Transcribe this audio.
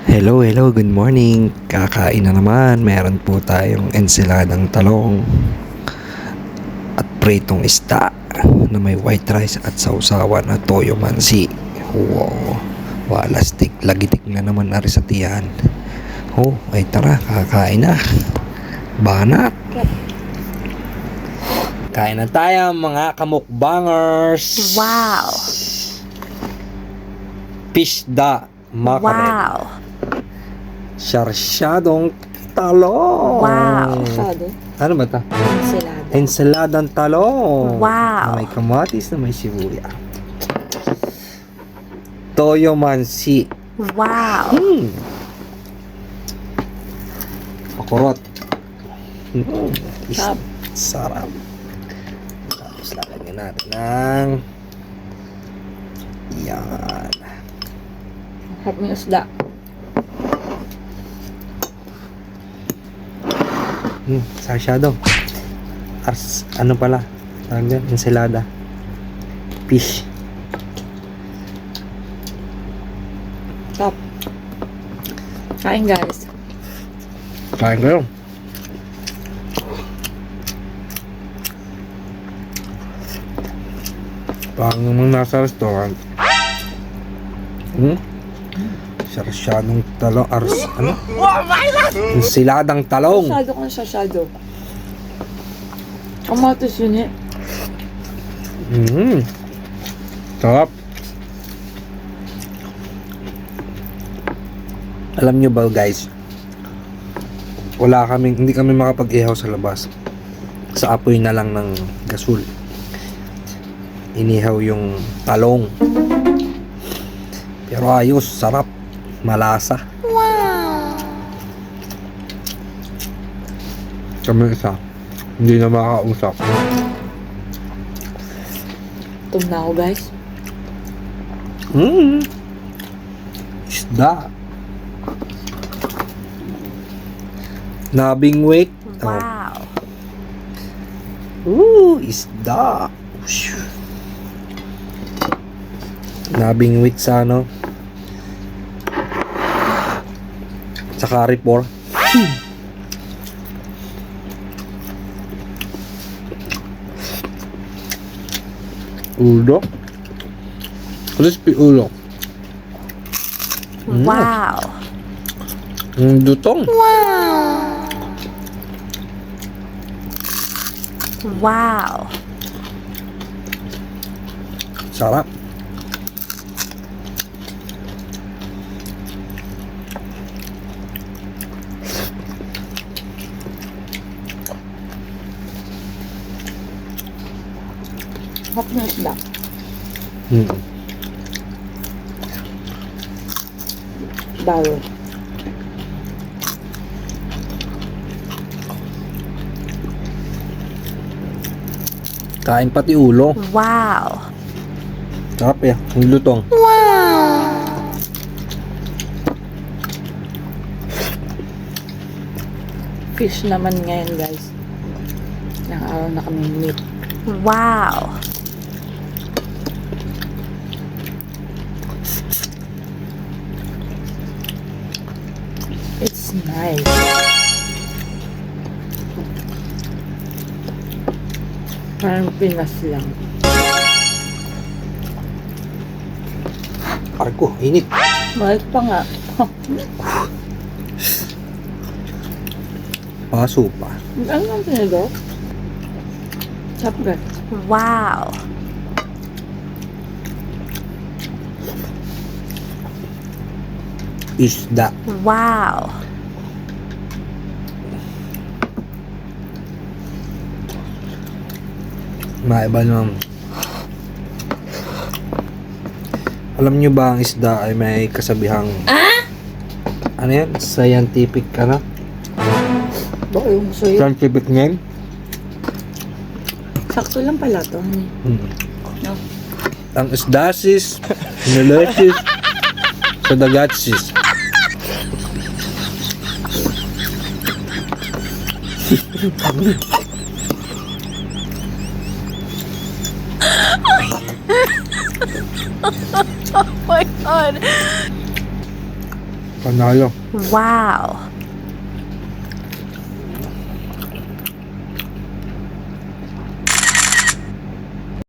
Hello, hello, good morning. Kakain na naman. Meron po tayong ensaladang talong at pritong isda na may white rice at sausawan na toyo mansi. Wow, walastik, lagitik na naman na rin sa tiyan. Oh, ay tara, kakain na. Banat. Kain na tayo mga kamukbangers. Wow! Pisda makaret. Wow! Sarsyadong talong. Wow! Ano ba ito? Ensalada. Ensaladang talong. Wow. Na may kamatis, na may sibuya. Toyo mansi. Wow! Pakurot. Sarap. Sarap. Tapos lalagyan natin ng yan. Harap ng isda. Sarsyado. Ano pala? Tawag yan? Ensalada. Fish. Top. Kain guys. Kain kayo. Parang naman nasa restaurant. Sarsyadong talong. Ano? Ensaladang talong. Masyado kang sasyado. Kamatis yun eh. Sarap. Alam nyo ba guys, hindi kami makapag-ihaw sa labas. Sa apoy na lang ng gasol. Inihaw yung talong. Pero ayos, sarap, malasa. Wow! Kami isa, hindi na makakausap. Tum na ako guys. Isda. Nabing wake. Wow! Isda. Nabing wake sa ano. Sa Carrefour. Ulo. Crispy ulo. Wow! Dutong. Wow! Sarap. Harap ng isda. Bago. Kain pati ulo. Wow! Sarap eh. Ang lutong. Fish naman ngayon guys. Ilang araw na kami meat. Wow! It's nice. Parang Pinas lang. Arko, init. Mahal pa nga. Paso pa. Ano ang pinagawa? Chapgat. Wow! Isda. Wow! Maiba naman. Alam nyo ba ang isda ay may kasabihang ano yan? Scientific ano? Baka yung suyo. Scientific name? Sakto lang pala to. No? Ang isdasis, nilesis, sa dagatsis. Oh my God. Panalo. Wow.